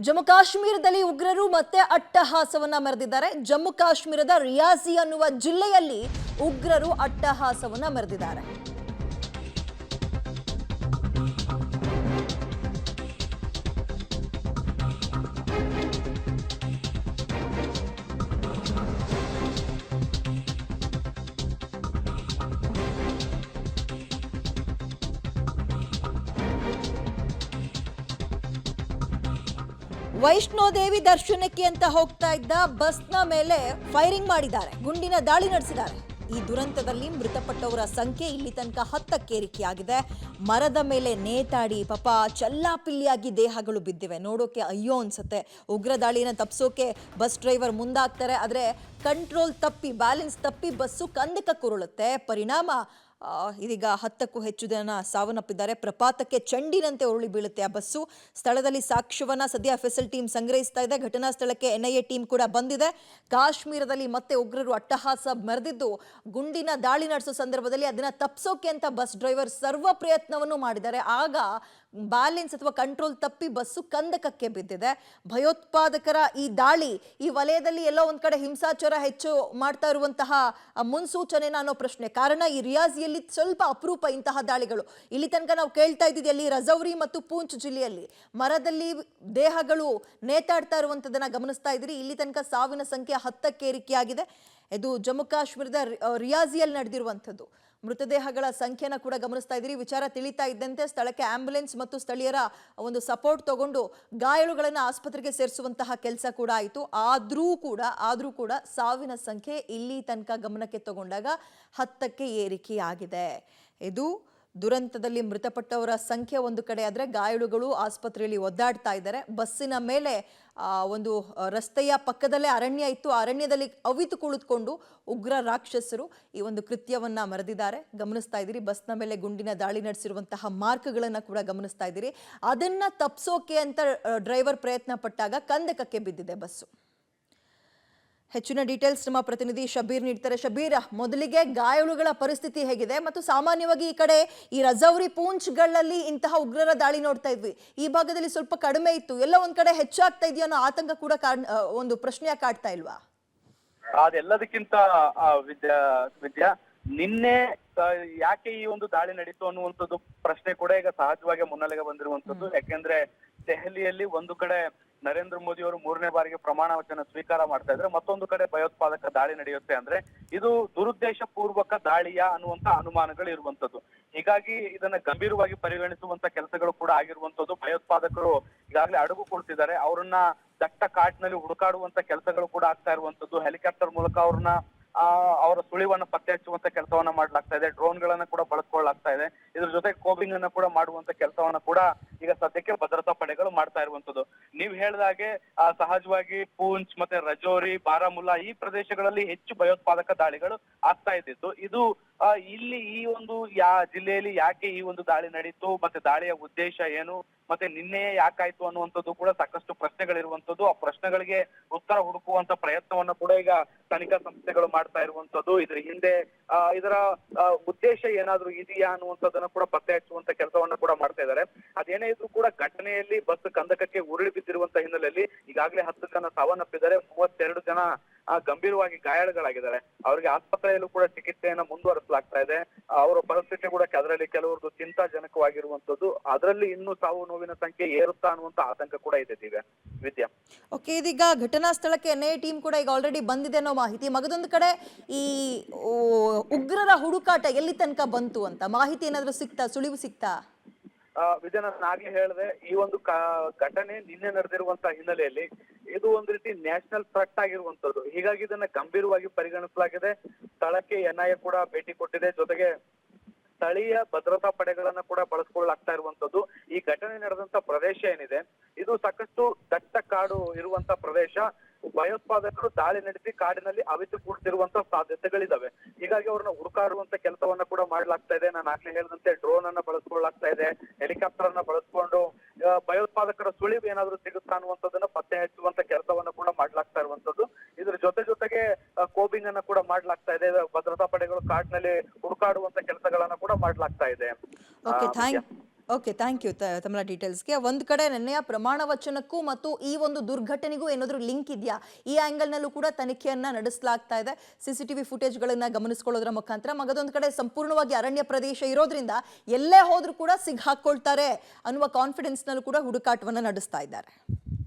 ಜಮ್ಮು ಕಾಶ್ಮೀರದಲ್ಲಿ ಉಗ್ರರು ಮತ್ತೆ ಅಟ್ಟಹಾಸವನ್ನ ಮೆರೆದಿದ್ದಾರೆ. ಜಮ್ಮು ಕಾಶ್ಮೀರದ ರಿಯಾಸಿ ಅನ್ನುವ ಜಿಲ್ಲೆಯಲ್ಲಿ ಉಗ್ರರು ಅಟ್ಟಹಾಸವನ್ನ ಮೆರೆದಿದ್ದಾರೆ. ವೈಷ್ಣೋದೇವಿ ದರ್ಶನಕ್ಕೆ ಅಂತ ಹೋಗ್ತಾ ಇದ್ದ ಬಸ್ನ ಮೇಲೆ ಫೈರಿಂಗ್ ಮಾಡಿದ್ದಾರೆ, ಗುಂಡಿನ ದಾಳಿ ನಡೆಸಿದ್ದಾರೆ. ಈ ದುರಂತದಲ್ಲಿ ಮೃತಪಟ್ಟವರ ಸಂಖ್ಯೆ ಇಲ್ಲಿ ತನಕ 10ಕ್ಕೆ ಏರಿಕೆಯಾಗಿದೆ. ಮರದ ಮೇಲೆ ನೇತಾಡಿ ಪಾಪ ಚಲ್ಲಾಪಿಲ್ಲಿಯಾಗಿ ದೇಹಗಳು ಬಿದ್ದಿವೆ. ನೋಡೋಕೆ ಅಯ್ಯೋ ಅನ್ಸುತ್ತೆ. ಉಗ್ರ ದಾಳಿಯನ್ನು ತಪ್ಪಿಸೋಕೆ ಬಸ್ ಡ್ರೈವರ್ ಮುಂದಾಗ್ತಾರೆ, ಆದರೆ ಕಂಟ್ರೋಲ್ ತಪ್ಪಿ, ಬ್ಯಾಲೆನ್ಸ್ ತಪ್ಪಿ ಬಸ್ಸು ಕಂದಕಕ್ಕೆ ಉರುಳುತ್ತೆ. ಪರಿಣಾಮ ಇದೀಗ 10ಕ್ಕೂ ಹೆಚ್ಚು ಜನ ಸಾವನ್ನಪ್ಪಿದ್ದಾರೆ. ಪ್ರಪಾತಕ್ಕೆ ಚಂಡಿನಂತೆ ಉರುಳಿ ಬೀಳುತ್ತೆ ಆ ಬಸ್ಸು. ಸ್ಥಳದಲ್ಲಿ ಸಾಕ್ಷ್ಯವನ್ನ ಸದ್ಯ FSL ಟೀಮ್ ಸಂಗ್ರಹಿಸ್ತಾ ಇದೆ. ಘಟನಾ ಸ್ಥಳಕ್ಕೆ NIA ಟೀಮ್ ಕೂಡ ಬಂದಿದೆ. ಕಾಶ್ಮೀರದಲ್ಲಿ ಮತ್ತೆ ಉಗ್ರರು ಅಟ್ಟಹಾಸ ಮೆರೆದಿದ್ದು, ಗುಂಡಿನ ದಾಳಿ ನಡೆಸೋ ಸಂದರ್ಭದಲ್ಲಿ ಅದನ್ನ ತಪ್ಪಿಸೋಕೆ ಅಂತ ಬಸ್ ಡ್ರೈವರ್ ಸರ್ವ ಪ್ರಯತ್ನವನ್ನು ಮಾಡಿದ್ದಾರೆ. ಆಗ ಬ್ಯಾಲೆನ್ಸ್ ಅಥವಾ ಕಂಟ್ರೋಲ್ ತಪ್ಪಿ ಬಸ್ಸು ಕಂದಕಕ್ಕೆ ಬಿದ್ದಿದೆ. ಭಯೋತ್ಪಾದಕರ ಈ ದಾಳಿ ಈ ವಲಯದಲ್ಲಿ ಎಲ್ಲೋ ಒಂದ್ ಕಡೆ ಹಿಂಸಾಚಾರ ಹೆಚ್ಚು ಮಾಡ್ತಾ ಇರುವಂತಹ ಮುನ್ಸೂಚನೆನ ಅನ್ನೋ ಪ್ರಶ್ನೆ. ಕಾರಣ ಈ ರಿಯಾಜಿಯಲ್ಲಿ ಸ್ವಲ್ಪ ಅಪರೂಪ ಇಂತಹ ದಾಳಿಗಳು. ಇಲ್ಲಿ ತನಕ ನಾವು ಕೇಳ್ತಾ ಇದ್ದಿದ್ದು ಅಲ್ಲಿ ರಜೌರಿ ಮತ್ತು ಪೂಂಚ್ ಜಿಲ್ಲೆಯಲ್ಲಿ ಮರದಲ್ಲಿ ದೇಹಗಳು ನೇತಾಡ್ತಾ ಇರುವಂತದನ್ನ ಗಮನಿಸ್ತಾ ಇದ್ದೀರಿ. ಇಲ್ಲಿ ತನಕ ಸಾವಿನ ಸಂಖ್ಯೆ 10ಕ್ಕೆ ಏರಿಕೆಯಾಗಿದೆ. ಇದು ಜಮ್ಮು ಕಾಶ್ಮೀರದ ರಿಯಾಜಿಯಲ್ಲಿ ನಡೆದಿರುವಂಥದ್ದು. ಮೃತದೇಹಗಳ ಸಂಖ್ಯೆನ ಕೂಡ ಗಮನಿಸ್ತಾ ಇದ್ದೀರಿ. ವಿಚಾರ ತಿಳಿತಾ ಇದ್ದಂತೆ ಸ್ಥಳಕ್ಕೆ ಆಂಬ್ಯುಲೆನ್ಸ್ ಮತ್ತು ಸ್ಥಳೀಯರ ಒಂದು ಸಪೋರ್ಟ್ ತಗೊಂಡು ಗಾಯಾಳುಗಳನ್ನು ಆಸ್ಪತ್ರೆಗೆ ಸೇರಿಸುವಂತಹ ಕೆಲಸ ಕೂಡ ಆಯಿತು. ಆದ್ರೂ ಕೂಡ ಸಾವಿನ ಸಂಖ್ಯೆ ಇಲ್ಲಿ ತನಕ ಗಮನಕ್ಕೆ ತಗೊಂಡಾಗ 10ಕ್ಕೆ ಏರಿಕೆಯಾಗಿದೆ. ಇದು ದುರಂತದಲ್ಲಿ ಮೃತಪಟ್ಟವರ ಸಂಖ್ಯೆ ಒಂದು ಕಡೆ ಆದರೆ ಗಾಯಾಳುಗಳು ಆಸ್ಪತ್ರೆಯಲ್ಲಿ ಒದ್ದಾಡ್ತಾ ಇದ್ದಾರೆ. ಬಸ್ಸಿನ ಮೇಲೆ ಒಂದು ರಸ್ತೆಯ ಪಕ್ಕದಲ್ಲೇ ಅರಣ್ಯ ಇತ್ತು. ಅರಣ್ಯದಲ್ಲಿ ಅವಿತು ಕುಳಿತುಕೊಂಡು ಉಗ್ರ ರಾಕ್ಷಸರು ಈ ಒಂದು ಕೃತ್ಯವನ್ನ ಮೆರೆದಿದ್ದಾರೆ. ಗಮನಿಸ್ತಾ ಇದ್ದೀರಿ, ಬಸ್ನ ಮೇಲೆ ಗುಂಡಿನ ದಾಳಿ ನಡೆಸಿರುವಂತಹ ಮಾರ್ಕ್ಗಳನ್ನ ಕೂಡ ಗಮನಿಸ್ತಾ ಇದ್ದೀರಿ. ಅದನ್ನ ತಪ್ಪಿಸೋಕೆ ಅಂತ ಡ್ರೈವರ್ ಪ್ರಯತ್ನ ಪಟ್ಟಾಗ ಕಂದಕಕ್ಕೆ ಬಿದ್ದಿದೆ ಬಸ್ಸು. ಹೆಚ್ಚಿನ ಡೀಟೇಲ್ಸ್ ನಮ್ಮ ಪ್ರತಿನಿಧಿ ಶಬೀರ್ ನೀಡ್ತಾರೆ. ಶಬೀರ್, ಮೊದಲಿಗೆ ಗಾಯಾಳುಗಳ ಪರಿಸ್ಥಿತಿ ಹೇಗಿದೆ ಮತ್ತು ಸಾಮಾನ್ಯವಾಗಿ ಈ ಕಡೆ ಈ ರಜೌರಿ ಪೂಂಚ್ಗಳಲ್ಲಿ ಇಂತಹ ಉಗ್ರರ ದಾಳಿ ನೋಡ್ತಾ ಇದ್ವಿ, ಈ ಭಾಗದಲ್ಲಿ ಸ್ವಲ್ಪ ಕಡಿಮೆ ಇತ್ತು, ಎಲ್ಲ ಒಂದ್ ಕಡೆ ಹೆಚ್ಚಾಗ್ತಾ ಇದೆಯೋ ಅನ್ನೋ ಆತಂಕ ಕೂಡ ಒಂದು ಪ್ರಶ್ನೆಯ ಕಾಡ್ತಾ ಇಲ್ವಾ? ಅದೆಲ್ಲದಕ್ಕಿಂತ ವಿದ್ಯಾ ನಿನ್ನೆ ಯಾಕೆ ಈ ಒಂದು ದಾಳಿ ನಡೀತು ಅನ್ನುವಂಥದ್ದು ಪ್ರಶ್ನೆ ಕೂಡ ಈಗ ಸಹಜವಾಗಿ ಮುನ್ನೆಲೆಗೆ ಬಂದಿರುವಂತದ್ದು. ಯಾಕೆಂದ್ರೆ ದೆಹಲಿಯಲ್ಲಿ ಒಂದು ಕಡೆ ನರೇಂದ್ರ ಮೋದಿ ಅವರು 3ನೇ ಬಾರಿಗೆ ಪ್ರಮಾಣ ವಚನ ಸ್ವೀಕಾರ ಮಾಡ್ತಾ ಇದ್ರೆ, ಮತ್ತೊಂದು ಕಡೆ ಭಯೋತ್ಪಾದಕ ದಾಳಿ ನಡೆಯುತ್ತೆ ಅಂದ್ರೆ ಇದು ದುರುದ್ದೇಶ ಪೂರ್ವಕ ದಾಳಿಯ ಅನ್ನುವಂತ ಅನುಮಾನಗಳು ಇರುವಂತದ್ದು. ಹೀಗಾಗಿ ಇದನ್ನ ಗಂಭೀರವಾಗಿ ಪರಿಗಣಿಸುವಂತ ಕೆಲಸಗಳು ಕೂಡ ಆಗಿರುವಂತದ್ದು. ಭಯೋತ್ಪಾದಕರು ಈಗಾಗಲೇ ಅಡಗು ಕೊಡ್ತಿದ್ದಾರೆ, ಅವರನ್ನ ದಟ್ಟ ಕಾಡಿನಲ್ಲಿ ಹುಡುಕಾಡುವಂತ ಕೆಲಸಗಳು ಕೂಡ ಆಗ್ತಾ ಇರುವಂತದ್ದು. ಹೆಲಿಕಾಪ್ಟರ್ ಮೂಲಕ ಅವರ ಸುಳಿವನ್ನ ಪತ್ತೆ ಹಚ್ಚುವಂತ ಕೆಲಸವನ್ನ ಮಾಡ್ಲಾಗ್ತಾ ಇದೆ. ಡ್ರೋನ್ ಗಳನ್ನ ಕೂಡ ಬಳಸ್ಕೊಳ್ಳಲಾಗ್ತಾ ಇದೆ. ಇದ್ರ ಜೊತೆ ಕೋಬಿಂಗ್ ಅನ್ನ ಕೂಡ ಮಾಡುವಂತ ಕೆಲಸವನ್ನ ಕೂಡ ಈಗ ಸದ್ಯಕ್ಕೆ ಭದ್ರತಾ ಪಡೆಗಳು ಮಾಡ್ತಾ ಇರುವಂತದ್ದು. ನೀವ್ ಹೇಳ್ದಾಗೆ ಸಹಜವಾಗಿ ಪೂಂಚ್ ಮತ್ತೆ ರಜೌರಿ, ಬಾರಾಮುಲ್ಲಾ ಈ ಪ್ರದೇಶಗಳಲ್ಲಿ ಹೆಚ್ಚು ಭಯೋತ್ಪಾದಕ ದಾಳಿಗಳು ಆಗ್ತಾ ಇದ್ದಿದ್ದು. ಇದು ಇಲ್ಲಿ ಈ ಒಂದು ಜಿಲ್ಲೆಯಲ್ಲಿ ಯಾಕೆ ಈ ಒಂದು ದಾಳಿ ನಡೀತು, ಮತ್ತೆ ದಾಳಿಯ ಉದ್ದೇಶ ಏನು, ಮತ್ತೆ ನಿನ್ನೆ ಯಾಕಾಯ್ತು ಅನ್ನುವಂಥದ್ದು ಕೂಡ ಸಾಕಷ್ಟು ಪ್ರಶ್ನೆಗಳಿರುವಂತದ್ದು. ಆ ಪ್ರಶ್ನೆಗಳಿಗೆ ಉತ್ತರ ಹುಡುಕುವಂತ ಪ್ರಯತ್ನವನ್ನ ಕೂಡ ಈಗ ತನಿಖಾ ಸಂಸ್ಥೆಗಳು ಮಾಡ್ತಾ ಇರುವಂತದ್ದು. ಇದ್ರ ಹಿಂದೆ ಇದರ ಉದ್ದೇಶ ಏನಾದ್ರೂ ಇದೆಯಾ ಅನ್ನುವಂಥದ್ದನ್ನ ಕೂಡ ಪತ್ತೆ ಹಚ್ಚುವಂತ ಕೆಲಸವನ್ನ ಕೂಡ ಮಾಡ್ತಾ ಇದ್ದಾರೆ. ಅದೇನೇ ಇದ್ರೂ ಕೂಡ ಘಟನೆಯಲ್ಲಿ ಬಸ್ ಕಂದಕಕ್ಕೆ ಉರುಳಿ ಬಿದ್ದಿರುವಂತ ಹಿನ್ನೆಲೆಯಲ್ಲಿ ಈಗಾಗಲೇ 10 ಜನ ಸಾವನ್ನಪ್ಪಿದ್ದಾರೆ, 32 ಜನ ಗಂಭೀರವಾಗಿ ಗಾಯಾಳುಗಳಾಗಿದ್ದಾರೆ. ಅವರಿಗೆ ಆಸ್ಪತ್ರೆಯಲ್ಲೂ ಕೂಡ ಚಿಕಿತ್ಸೆಯನ್ನ ಮುಂದುವರಿಸಲಾಗ್ತಾ ಇದೆ. ಅವರ ಪರಿಸ್ಥಿತಿ ಕೂಡ ಅದರಲ್ಲಿ ಕೆಲವರದ್ದು ಚಿಂತಾಜನಕವಾಗಿರುವಂತದ್ದು. ಅದರಲ್ಲಿ ಇನ್ನೂ ಸಾವು ನೋವಿನ ಸಂಖ್ಯೆ ಏರುತ್ತಾ ಅನ್ನುವಂತ ಆತಂಕ ಕೂಡ ಇದೆ ವಿದ್ಯಾ. ಓಕೆ, ಇದೀಗ ಘಟನಾ ಸ್ಥಳಕ್ಕೆ NIA ಟೀಮ್ ಕೂಡ ಈಗ ಆಲ್ರೆಡಿ ಬಂದಿದೆ ಅನ್ನೋ ಮಾಹಿತಿ. ಮಗದೊಂದು ಕಡೆ ಈ ಉಗ್ರರ ಹುಡುಕಾಟ ಎಲ್ಲಿ ತನಕ ಬಂತು ಅಂತ ಮಾಹಿತಿ ಏನಾದ್ರೂ ಸಿಕ್ತಾ, ಸುಳಿವು ಸಿಕ್ತಾ? ವಿದ್ಯಾ, ನಾನು ಆಗ್ಲೇ ಹೇಳಿದೆ, ಈ ಒಂದು ಘಟನೆ ನಿನ್ನೆ ನಡೆದಿರುವಂತಹ ಹಿನ್ನೆಲೆಯಲ್ಲಿ ಇದು ಒಂದು ರೀತಿ ನ್ಯಾಷನಲ್ ಥ್ರೆಟ್ ಆಗಿರುವಂತದ್ದು. ಹೀಗಾಗಿ ಇದನ್ನ ಗಂಭೀರವಾಗಿ ಪರಿಗಣಿಸಲಾಗಿದೆ. ಸ್ಥಳಕ್ಕೆ NIA ಕೂಡ ಭೇಟಿ ಕೊಟ್ಟಿದೆ. ಜೊತೆಗೆ ಸ್ಥಳೀಯ ಭದ್ರತಾ ಪಡೆಗಳನ್ನ ಕೂಡ ಬಳಸ್ಕೊಳ್ಳಲಾಗ್ತಾ ಇರುವಂತದ್ದು. ಈ ಘಟನೆ ನಡೆದಂತ ಪ್ರದೇಶ ಏನಿದೆ ಇದು ಸಾಕಷ್ಟು ದಟ್ಟ ಕಾಡು ಇರುವಂತ ಪ್ರದೇಶ. ಭಯೋತ್ಪಾದಕರು ದಾಳಿ ನಡೆಸಿ ಕಾಡಿನಲ್ಲಿ ಅವಿತು ಕೂಡ್ತಿರುವಂತ ಸಾಧ್ಯತೆಗಳಿದಾವೆ. ಹೀಗಾಗಿ ಅವ್ರನ್ನ ಹುಡುಕಾಡುವಂತ ಕೆಲಸವನ್ನ ಕೂಡ ಮಾಡ್ಲಾಗ್ತಾ ಇದೆ. ನಾನು ಆಗ್ಲೇ ಹೇಳಿದಂತೆ ಡ್ರೋನ್ ಅನ್ನ ಬಳಸ್ಕೊಳ್ಳಲಾಗ್ತಾ ಇದೆ, ಹೆಲಿಕಾಪ್ಟರ್ ಅನ್ನ ಬಳಸ್ಕೊಂಡು ಭಯೋತ್ಪಾದಕರ ಸುಳಿವು ಏನಾದ್ರೂ ಸಿಗುತ್ತಾ ಅನ್ನುವಂಥದ್ದನ್ನ ಪತ್ತೆ ಹಚ್ಚುವಂತ ಕೆಲಸವನ್ನ ಕೂಡ ಮಾಡ್ಲಾಗ್ತಾ ಇರುವಂತದ್ದು. ಇದ್ರ ಜೊತೆಗೆ ಕೋಬಿಂಗ್ ಅನ್ನ ಕೂಡ ಮಾಡ್ಲಾಗ್ತಾ ಇದೆ. ಭದ್ರತಾ ಪಡೆಗಳು ಕಾಡಿನಲ್ಲಿ ಹುಡುಕಾಡುವಂತ ಕೆಲಸಗಳನ್ನ ಕೂಡ ಮಾಡ್ಲಾಗ್ತಾ ಇದೆ. ಓಕೆ, ಥ್ಯಾಂಕ್ ಯು ತಮ್ಮ ಡೀಟೇಲ್ಸ್ಗೆ. ಒಂದು ಕಡೆ ನೆನ್ನೆಯ ಪ್ರಮಾಣ ವಚನಕ್ಕೂ ಮತ್ತು ಈ ಒಂದು ದುರ್ಘಟನೆಗೂ ಏನಾದರೂ ಲಿಂಕ್ ಇದೆಯಾ, ಈ ಆ್ಯಂಗಲ್ನಲ್ಲೂ ಕೂಡ ತನಿಖೆಯನ್ನ ನಡೆಸಲಾಗ್ತಾ ಇದೆ. CCTV ಫುಟೇಜ್ಗಳನ್ನ ಗಮನಿಸ್ಕೊಳ್ಳೋದ್ರ ಮುಖಾಂತರ. ಮಗದೊಂದು ಕಡೆ ಸಂಪೂರ್ಣವಾಗಿ ಅರಣ್ಯ ಪ್ರದೇಶ ಇರೋದ್ರಿಂದ ಎಲ್ಲೇ ಹೋದ್ರೂ ಕೂಡ ಸಿಗ್ ಹಾಕೊಳ್ತಾರೆ ಅನ್ನುವ ಕಾನ್ಫಿಡೆನ್ಸ್ನಲ್ಲೂ ಕೂಡ ಹುಡುಕಾಟವನ್ನು ನಡೆಸ್ತಾ ಇದ್ದಾರೆ.